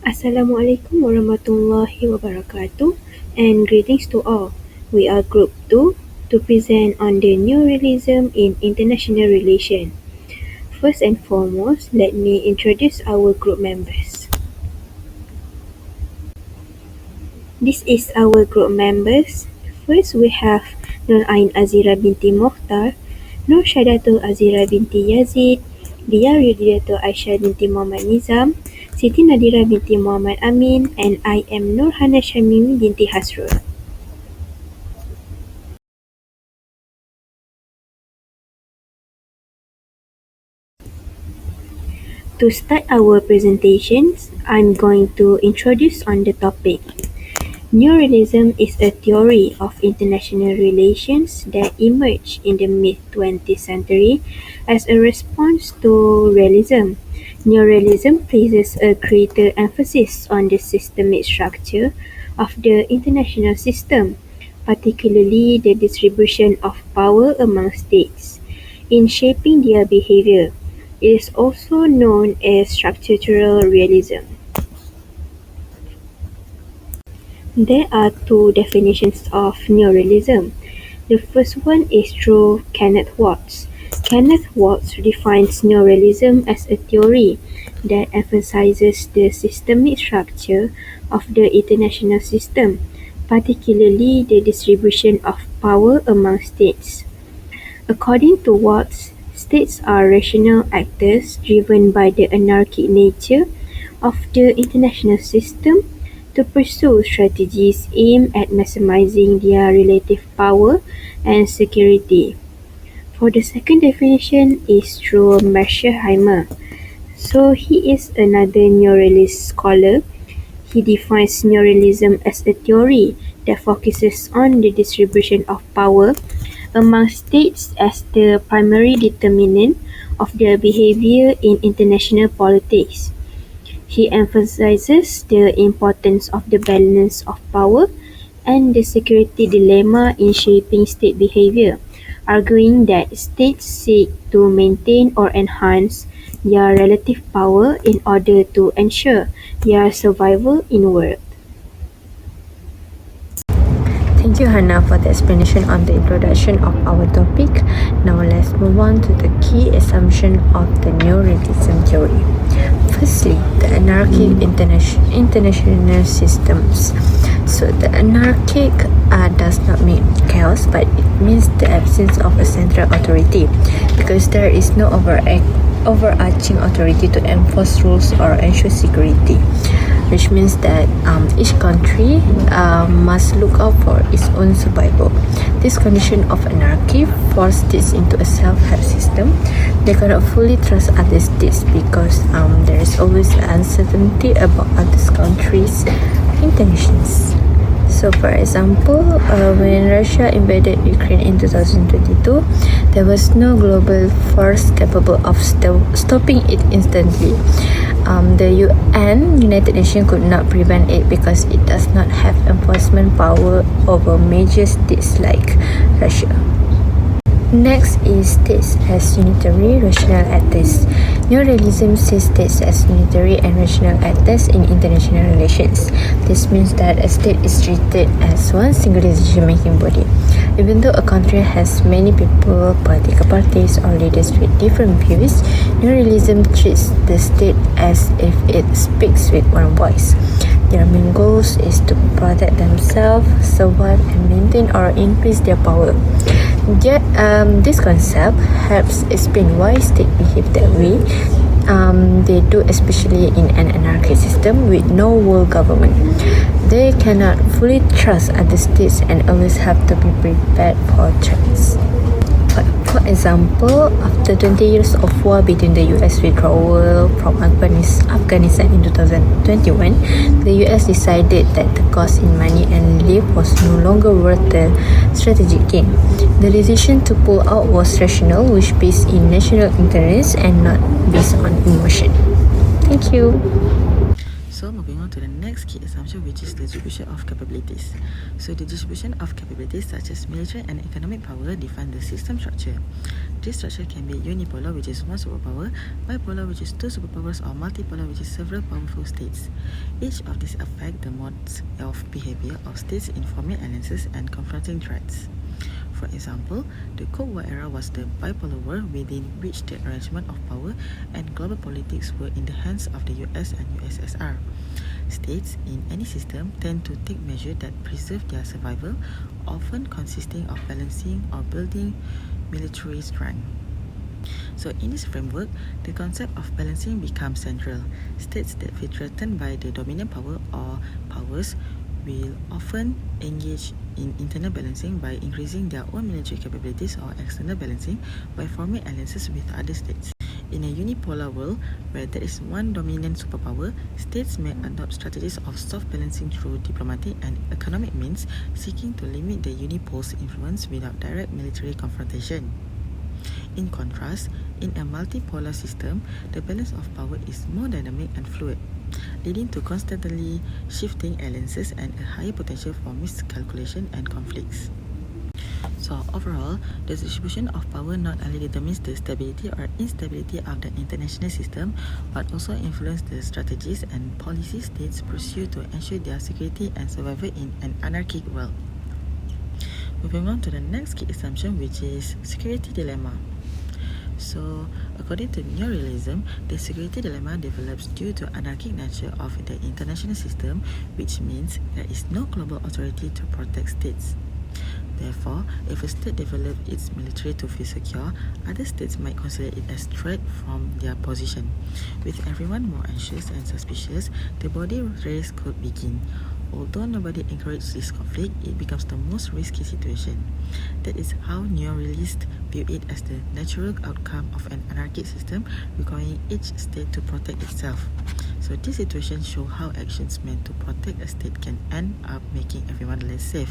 Assalamualaikum warahmatullahi wabarakatuh and greetings to all. We are Group 2 to present on the Neo-Realism in International Relations. First and foremost, let me introduce our group members. This is our group members. First, we have Nur Ain Azira binti Mokhtar, Nur Syadatul Azira binti Yazid, Dia Rudiatul Aisyah binti Muhammad Nizam, Siti Nadira binti Muhammad Amin, and I am Nur Hana Shamimi binti Hasrul. To start our presentations, I'm going to introduce on the topic. Neo-Realism is a theory of international relations that emerged in the mid-20th century as a response to realism. Neo-Realism places a greater emphasis on the systemic structure of the international system, particularly the distribution of power among states, in shaping their behavior. It is also known as structural realism. There are two definitions of Neo-Realism. The first one is through Kenneth Watts. Kenneth Watts defines Neo-Realism as a theory that emphasizes the systemic structure of the international system, particularly the distribution of power among states. According to Watts, states are rational actors driven by the anarchic nature of the international system to pursue strategies aimed at maximizing their relative power and security. For the second definition is through Mersherheimer. So he is another Neo-Realist scholar. He defines Neo-Realism as a theory that focuses on the distribution of power among states as the primary determinant of their behavior in international politics. He emphasizes the importance of the balance of power and the security dilemma in shaping state behavior, arguing that states seek to maintain or enhance their relative power in order to ensure their survival in war. Thank you, Hannah, for the explanation on the introduction of our topic. Now let's move on to the key assumption of the Neo-Realism theory. Firstly, the anarchic international systems. So the anarchic does not mean chaos, but it means the absence of a central authority, because there is no overarching authority to enforce rules or ensure security, which means that each country must look out for its own survival. This condition of anarchy forces states into a self-help system. They cannot fully trust other states because there is always uncertainty about other countries' intentions. So, for example, when Russia invaded Ukraine in 2022, there was no global force capable of stopping it instantly. The United Nations could not prevent it because it does not have enforcement power over major states like Russia. Next is states as unitary rational actors. Neo-Realism sees states as unitary and rational actors in international relations. This means that a state is treated as one single decision-making body. Even though a country has many people, political parties, or leaders with different views, Neo-Realism treats the state as if it speaks with one voice. Their main goals is to protect themselves, survive, and maintain or increase their power. Yet, this concept helps explain why states behave that way. They do, especially in an anarchic system with no world government. They cannot fully trust other states and always have to be prepared for threats. For example, after 20 years of war between the US withdrawal from Afghanistan in 2021, the US decided that the cost in money and life was no longer worth the strategic gain. The decision to pull out was rational, which based in national interest and not based on emotion. Thank you. So, moving on to the next key assumption, which is the distribution of capabilities. So the distribution of capabilities such as military and economic power define the system structure. This structure can be unipolar, which is one superpower, bipolar, which is two superpowers, or multipolar, which is several powerful states. Each of these affect the modes of behavior of states in forming alliances and confronting threats. For example, the Cold War era was the bipolar world within which the arrangement of power and global politics were in the hands of the US and USSR. States in any system tend to take measures that preserve their survival, often consisting of balancing or building military strength. So in this framework, the concept of balancing becomes central. States that feel threatened by the dominant power or powers will often engage in internal balancing by increasing their own military capabilities, or external balancing by forming alliances with other states. In a unipolar world, where there is one dominant superpower, states may adopt strategies of soft balancing through diplomatic and economic means, seeking to limit the unipole's influence without direct military confrontation. In contrast, in a multipolar system, the balance of power is more dynamic and fluid, leading to constantly shifting alliances and a higher potential for miscalculation and conflicts. So overall, the distribution of power not only determines the stability or instability of the international system, but also influences the strategies and policies states pursue to ensure their security and survival in an anarchic world. Moving on to the next key assumption, which is security dilemma. So, according to Neo-Realism, the security dilemma develops due to anarchic nature of the international system, which means there is no global authority to protect states. Therefore, if a state develops its military to feel secure, other states might consider it as threat from their position. With everyone more anxious and suspicious, the body race could begin. Although nobody encourages this conflict, it becomes the most risky situation. That is how neo-realists view it as the natural outcome of an anarchic system requiring each state to protect itself. So this situation shows how actions meant to protect a state can end up making everyone less safe.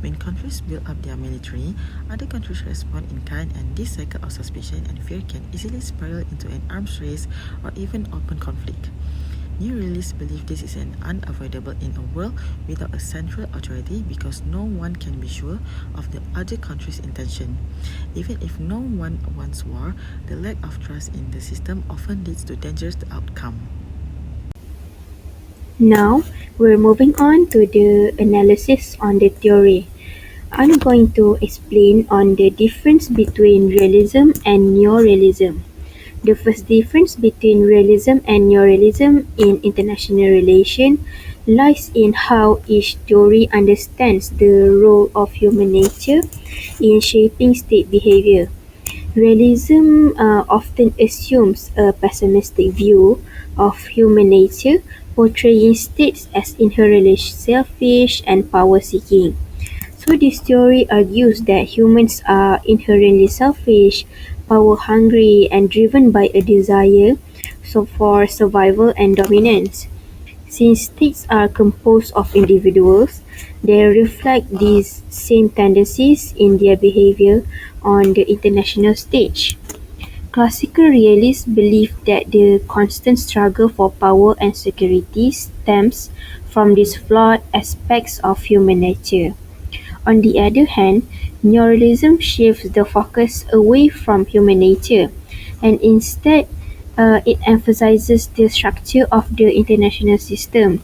When countries build up their military, other countries respond in kind, and this cycle of suspicion and fear can easily spiral into an arms race or even open conflict. New realists believe this is unavoidable in a world without a central authority, because no one can be sure of the other country's intention. Even if no one wants war, the lack of trust in the system often leads to dangerous outcomes. Now, we're moving on to the analysis on the theory. I'm going to explain on the difference between realism and neo-realism. The first difference between realism and neo-realism in international relations lies in how each theory understands the role of human nature in shaping state behavior. Realism often assumes a pessimistic view of human nature, portraying states as inherently selfish and power-seeking. So this theory argues that humans are inherently selfish, power-hungry, and driven by a desire for survival and dominance. Since states are composed of individuals, they reflect these same tendencies in their behavior on the international stage. Classical realists believe that the constant struggle for power and security stems from these flawed aspects of human nature. On the other hand, neo-realism shifts the focus away from human nature, and instead it emphasizes the structure of the international system.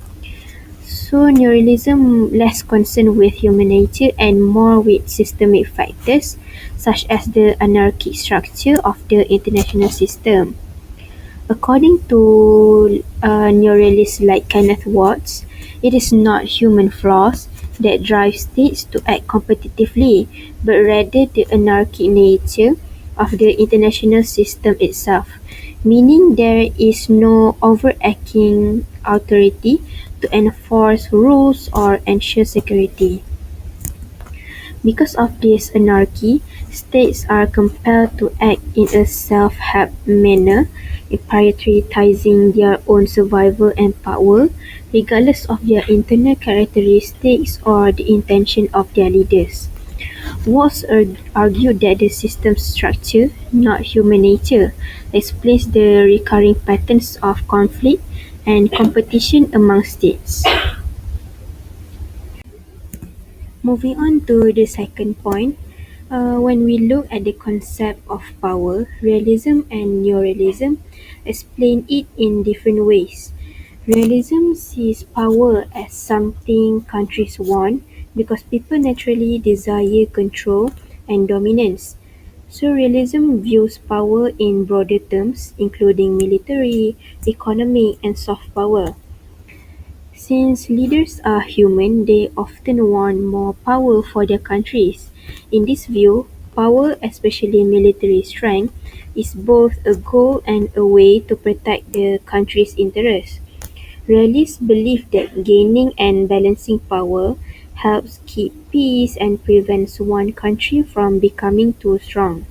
So neo-realism less concerned with human nature and more with systemic factors such as the anarchic structure of the international system. According to neorealists like Kenneth Watts, it is not human flaws that drive states to act competitively, but rather the anarchic nature of the international system itself, meaning there is no overarching authority to enforce rules or ensure security. Because of this anarchy, states are compelled to act in a self-help manner, prioritizing their own survival and power, regardless of their internal characteristics or the intention of their leaders. Watts argued that the system structure, not human nature, explains the recurring patterns of conflict and competition among states. Moving on to the second point, when we look at the concept of power, realism and neo-realism explain it in different ways. Realism sees power as something countries want because people naturally desire control and dominance. So realism views power in broader terms, including military, economic, and soft power. Since leaders are human, they often want more power for their countries. In this view, power, especially military strength, is both a goal and a way to protect the country's interests. Realists believe that gaining and balancing power helps keep peace and prevents one country from becoming too strong.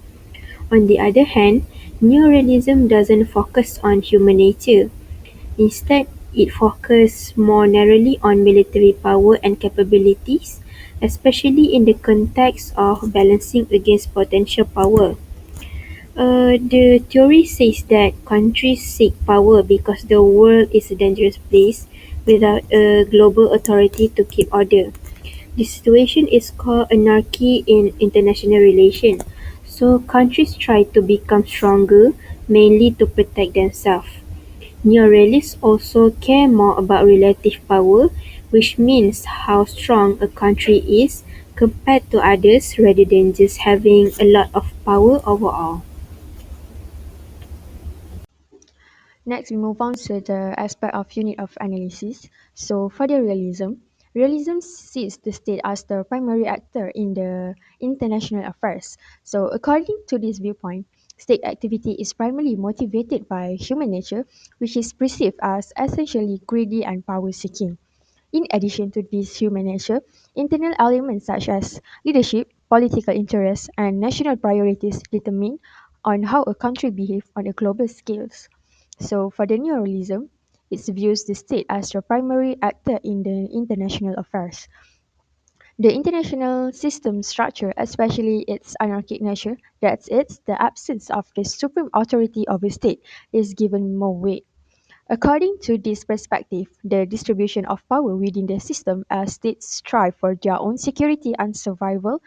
On the other hand, neo-realism doesn't focus on human nature. Instead, it focuses more narrowly on military power and capabilities, especially in the context of balancing against potential power. The theory says that countries seek power because the world is a dangerous place without a global authority to keep order. This situation is called anarchy in international relations. So countries try to become stronger, mainly to protect themselves. Neo-realists also care more about relative power, which means how strong a country is compared to others rather than just having a lot of power overall. Next, we move on to the aspect of unit of analysis. So, for the realism, realism sees the state as the primary actor in the international affairs. So, according to this viewpoint, state activity is primarily motivated by human nature, which is perceived as essentially greedy and power seeking. In addition to this human nature, internal elements such as leadership, political interests, and national priorities determine on how a country behaves on a global scale. So for the neorealism, it views the state as the primary actor in the international affairs. The international system structure, especially its anarchic nature, that's it, the absence of the supreme authority of a state, is given more weight. According to this perspective, the distribution of power within the system as states strive for their own security and survival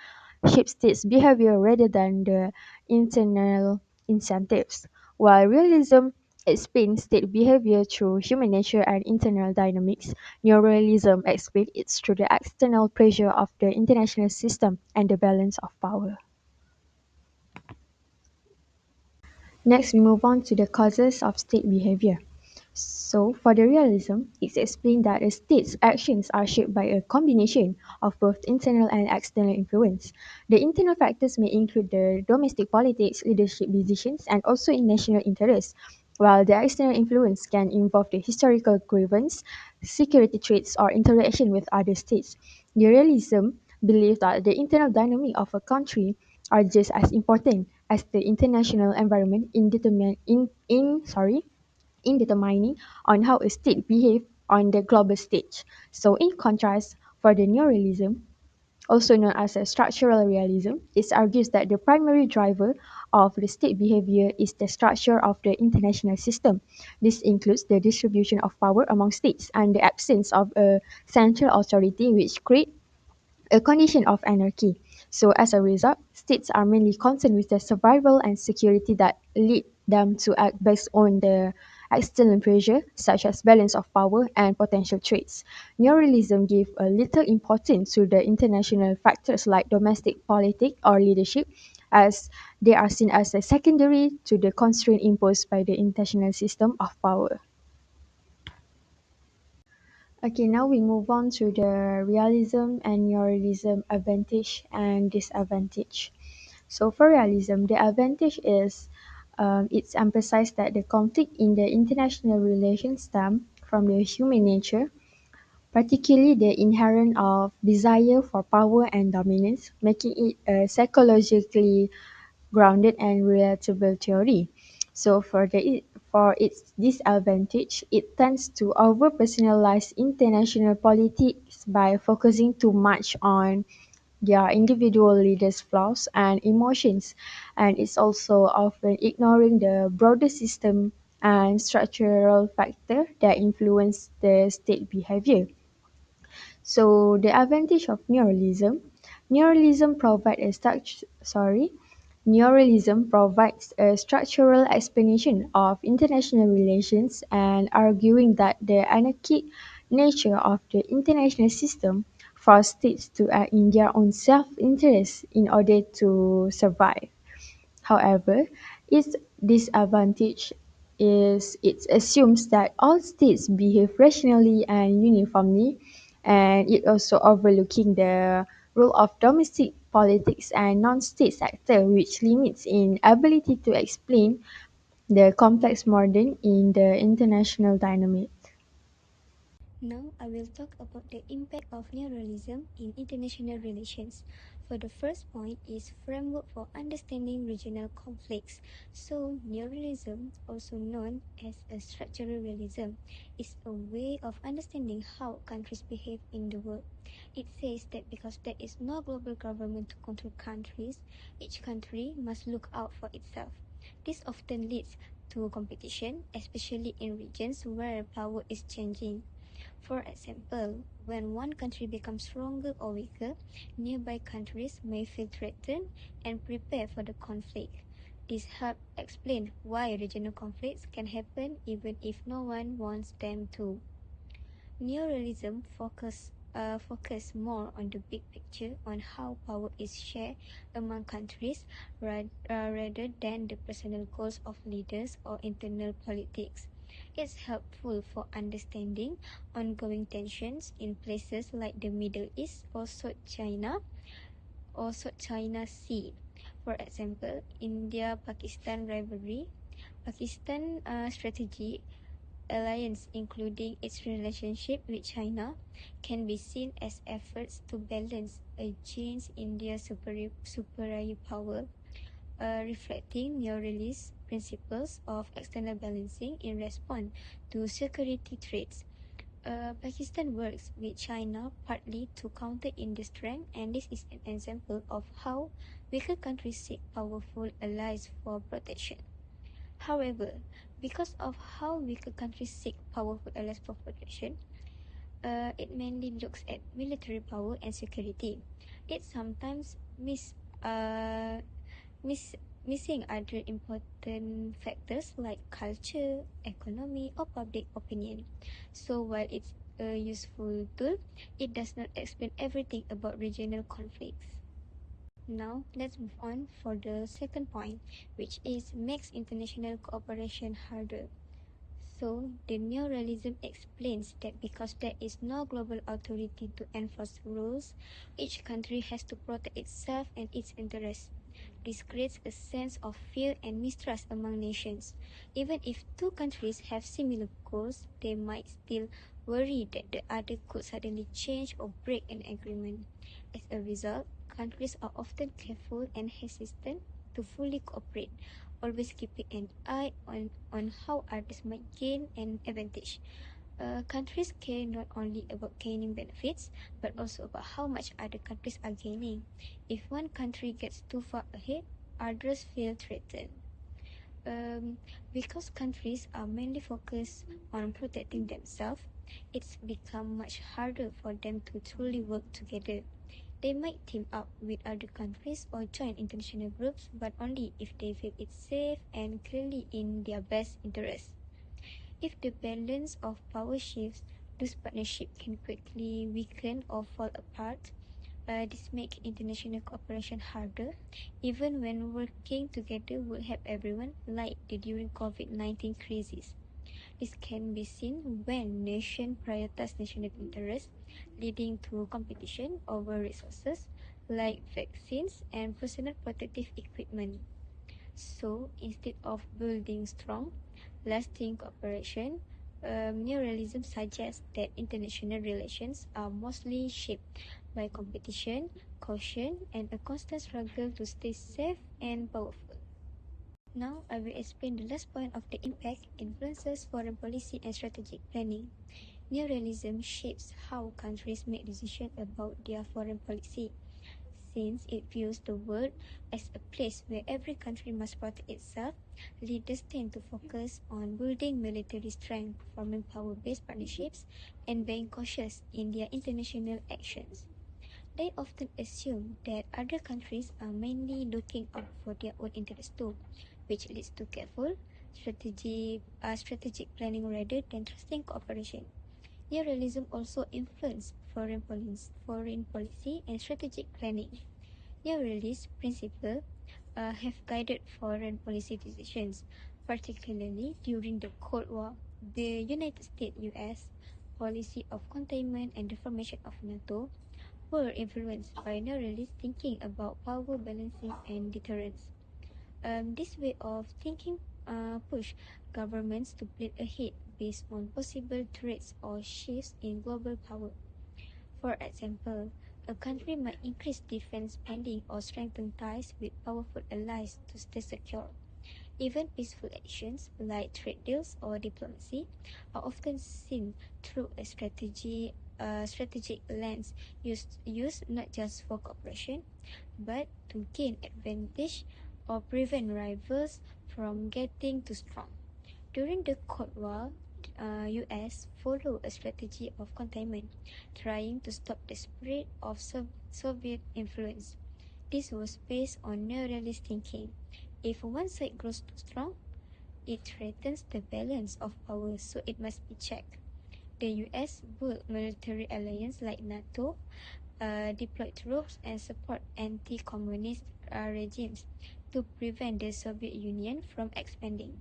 shapes states' behavior rather than the internal incentives. While realism explains state behavior through human nature and internal dynamics, neorealism explains it through the external pressure of the international system and the balance of power. Next, we move on to the causes of state behavior. So, for the realism, it's explained that a state's actions are shaped by a combination of both internal and external influence. The internal factors may include the domestic politics, leadership decisions, and also in national interests, while the external influence can involve the historical grievance, security threats, or interaction with other states. The realism believes that the internal dynamic of a country are just as important as the international environment in determining on how a state behaves on the global stage. So, in contrast, for the neorealism, also known as a structural realism, it argues that the primary driver of the state behavior is the structure of the international system. This includes the distribution of power among states and the absence of a central authority which create a condition of anarchy. So, as a result, states are mainly concerned with the survival and security that lead them to act based on the external pressure, such as balance of power and potential threats. Neorealism gives a little importance to the international factors like domestic politics or leadership, as they are seen as a secondary to the constraint imposed by the international system of power. Okay, now we move on to the realism and neorealism advantage and disadvantage. So for realism, the advantage is it's emphasized that the conflict in the international relations stem from the human nature, particularly the inherent of desire for power and dominance, making it a psychologically grounded and relatable theory. So for its disadvantage, it tends to over-personalize international politics by focusing too much on their individual leaders' flaws and emotions, and it's also often ignoring the broader system and structural factors that influence the state behavior. So the advantage of neorealism provides a neorealism provides a structural explanation of international relations and arguing that the anarchic nature of the international system forces states to act in their own self-interest in order to survive. However, its disadvantage is it assumes that all states behave rationally and uniformly, and it also overlooking the role of domestic politics and non-state actors, which limits in ability to explain the complex modern in the international dynamic. Now I will talk about the impact of neorealism in international relations. For the first point is framework for understanding regional conflicts. So neorealism, also known as a structural realism, is a way of understanding how countries behave in the world. It says that because there is no global government to control countries, each country must look out for itself. This often leads to competition, especially in regions where power is changing. For example, when one country becomes stronger or weaker, nearby countries may feel threatened and prepare for the conflict. This helps explain why regional conflicts can happen even if no one wants them to. Neo-realism focus more on the big picture on how power is shared among countries rather than the personal goals of leaders or internal politics. It's helpful for understanding ongoing tensions in places like the Middle East or South China Sea. For example, India-Pakistan rivalry, Pakistan strategy alliance, including its relationship with China, can be seen as efforts to balance against India's superior power, reflecting neo-realist principles of external balancing in response to security threats. Pakistan works with China partly to counter India's strength, and this is an example of how weaker countries seek powerful allies for protection. However, because of how weaker countries seek powerful allies for protection, it mainly looks at military power and security. It sometimes miss, missing other important factors like culture, economy, or public opinion. So while it's a useful tool, it does not explain everything about regional conflicts. Now, let's move on for the second point, which is makes international cooperation harder. So, the neorealism explains that because there is no global authority to enforce rules, each country has to protect itself and its interests. This creates a sense of fear and mistrust among nations. Even if two countries have similar goals, they might still worry that the other could suddenly change or break an agreement. As a result, countries are often careful and hesitant to fully cooperate, always keeping an eye on how others might gain an advantage. Countries care not only about gaining benefits, but also about how much other countries are gaining. If one country gets too far ahead, others feel threatened. Um, because countries are mainly focused on protecting themselves, it's become much harder for them to truly work together. They might team up with other countries or join international groups, but only if they feel it's safe and clearly in their best interest. If the balance of power shifts, this partnership can quickly weaken or fall apart. This makes international cooperation harder, even when working together would help everyone, like the during COVID-19 crisis. This can be seen when nations prioritize national interests, leading to competition over resources like vaccines and personal protective equipment. So, instead of building strong, lasting cooperation, neorealism suggests that international relations are mostly shaped by competition, caution, and a constant struggle to stay safe and powerful. Now, I will explain the last point of the impact influences foreign policy and strategic planning. Neorealism shapes how countries make decisions about their foreign policy. Since it views the world as a place where every country must protect itself, leaders tend to focus on building military strength, forming power-based partnerships, and being cautious in their international actions. They often assume that other countries are mainly looking out for their own interests too, which leads to careful, strategic planning rather than trusting cooperation. Neo-realism also influenced foreign policy and strategic planning. Neo-realist principles have guided foreign policy decisions, particularly during the Cold War. The United States US policy of containment and the formation of NATO were influenced by neo-realist thinking about power balancing and deterrence. This way of thinking pushed governments to plan ahead based on possible threats or shifts in global power. For example, a country might increase defense spending or strengthen ties with powerful allies to stay secure. Even peaceful actions like trade deals or diplomacy are often seen through a strategic lens used not just for cooperation but to gain advantage or prevent rivals from getting too strong. During the Cold War, US followed a strategy of containment, trying to stop the spread of Soviet influence. This was based on neo-realist thinking. If one side grows too strong, it threatens the balance of power, so it must be checked. The US built military alliances like NATO, deployed troops, and support anti-communist regimes to prevent the Soviet Union from expanding.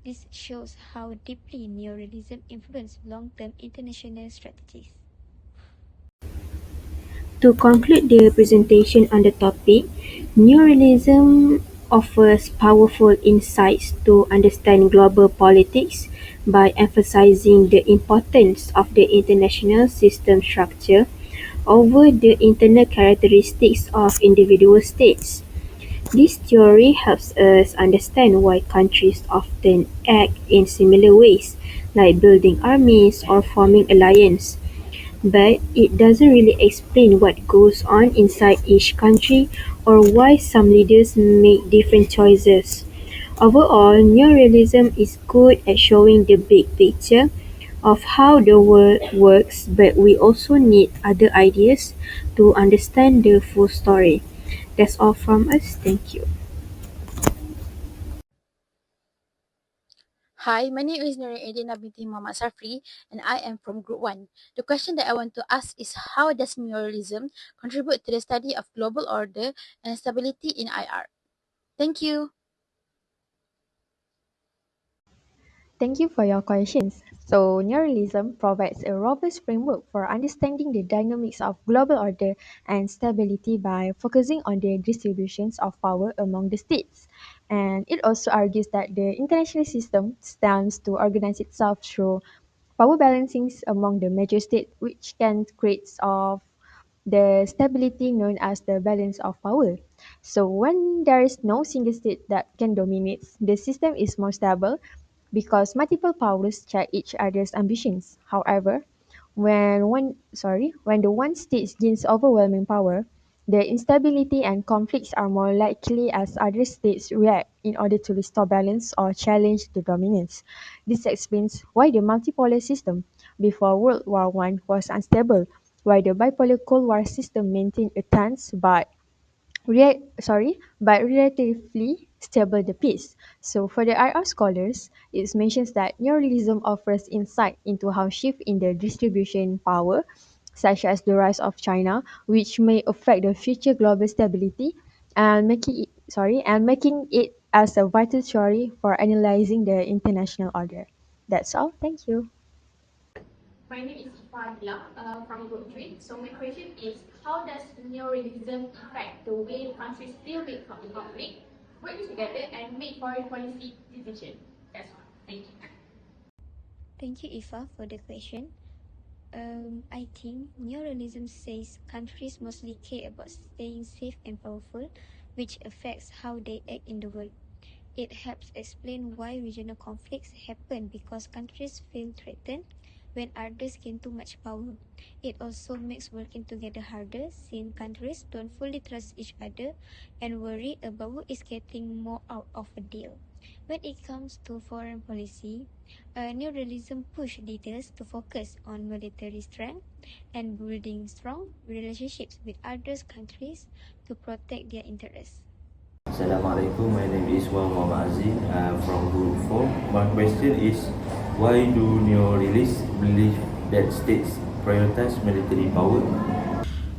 This shows how deeply neo-realism influenced long-term international strategies. To conclude the presentation on the topic, Neo-Realism offers powerful insights to understand global politics by emphasizing the importance of the international system structure over the internal characteristics of individual states. This theory helps us understand why countries often act in similar ways, like building armies or forming alliances, but it doesn't really explain what goes on inside each country or why some leaders make different choices. Overall, neorealism is good at showing the big picture of how the world works, but we also need other ideas to understand the full story. That's all from us. Thank you. Hi, my name is Nurul binti Muhammad Safri, and I am from Group 1. The question that I want to ask is how does neoliberalism contribute to the study of global order and stability in IR? Thank you. Thank you for your questions. So, neorealism provides a robust framework for understanding the dynamics of global order and stability by focusing on the distributions of power among the states. And it also argues that the international system stands to organize itself through power balancings among the major states, which can create of the stability known as the balance of power. So when there is no single state that can dominate, the system is more stable because multiple powers check each other's ambitions. However, when the one state gains overwhelming power, the instability and conflicts are more likely as other states react in order to restore balance or challenge the dominance. This explains why the multipolar system before World War One was unstable, while the bipolar Cold War system maintained a tense but relatively stable the peace. So for the IR scholars, it mentions that neoliberalism offers insight into how shift in the distribution power, such as the rise of China, which may affect the future global stability, and making it as a vital theory for analyzing the international order. That's all. Thank you. My name is Fadila from Group 3. So my question is, how does neoliberalism affect the way countries deal with conflict, work together, and make foreign policy decisions? That's all. Thank you. Thank you, Ifa, for the question. I think neorealism says countries mostly care about staying safe and powerful, which affects how they act in the world. It helps explain why regional conflicts happen because countries feel threatened, when others gain too much power. It also makes working together harder since countries don't fully trust each other and worry about who is getting more out of a deal. When it comes to foreign policy, neoliberalism pushed leaders to focus on military strength and building strong relationships with other countries to protect their interests. Assalamualaikum, my name is Muhammad Aziz from Group 4. My question is, why do neo-realists believe that states prioritize military power?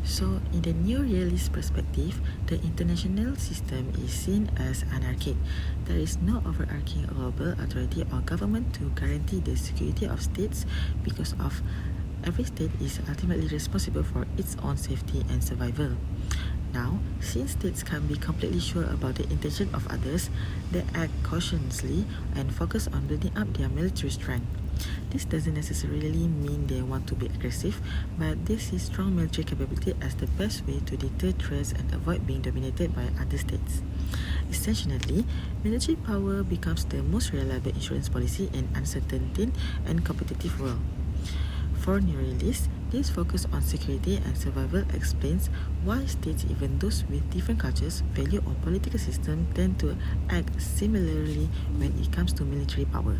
So, in the neo-realist perspective, the international system is seen as anarchic. There is no overarching global authority or government to guarantee the security of states because of every state is ultimately responsible for its own safety and survival. Now, since states can be completely sure about the intention of others, they act cautiously and focus on building up their military strength. This doesn't necessarily mean they want to be aggressive, but they see strong military capability as the best way to deter threats and avoid being dominated by other states. Essentially, military power becomes the most reliable insurance policy in uncertain and competitive world. For neorealists, this focus on security and survival explains why states, even those with different cultures, value or political system, tend to act similarly when it comes to military power.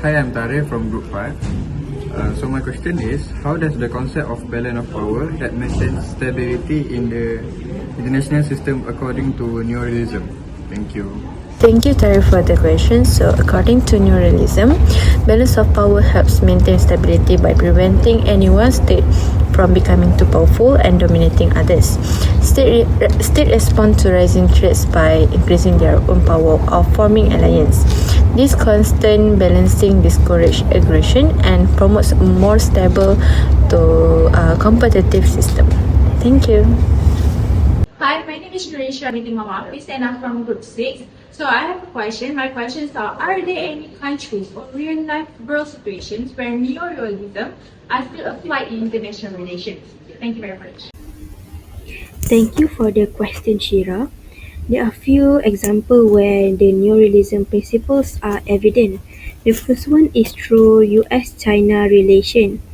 Hi, I'm Tare from Group 5. So my question is, how does the concept of balance of power that maintains stability in the international system according to Neo-Realism? Thank you. Thank you, Tari, for the question. So, according to Neo-Realism, balance of power helps maintain stability by preventing any one state from becoming too powerful and dominating others. State respond to rising threats by increasing their own power or forming alliance. This constant balancing discourages aggression and promotes a more stable to competitive system. Thank you. Hi, my name is Nurisha meeting Mama Office and I'm from Group 6. So I have a question. My questions are there any countries or real life world situations where neo-realism are still applied in international relations? Thank you very much. Thank you for the question, Shira. There are few examples where the neorealism principles are evident. The first one is through US-China relation.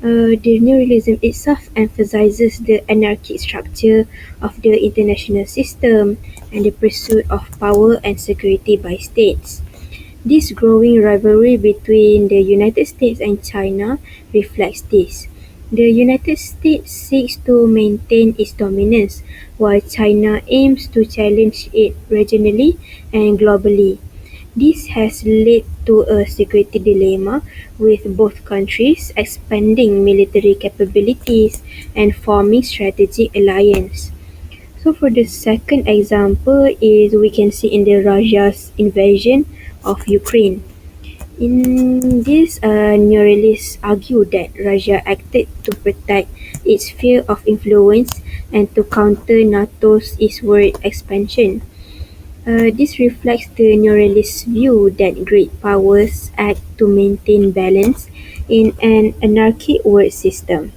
The neorealism itself emphasizes the anarchic structure of the international system and the pursuit of power and security by states. This growing rivalry between the United States and China reflects this. The United States seeks to maintain its dominance, while China aims to challenge it regionally and globally. This has led to a security dilemma, with both countries expanding military capabilities and forming strategic alliances. So for the second example is we can see in the Russia's invasion of Ukraine. In this, neorealists argue that Russia acted to protect its sphere of influence and to counter NATO's eastward expansion. This reflects the neorealist view that great powers act to maintain balance in an anarchic world system.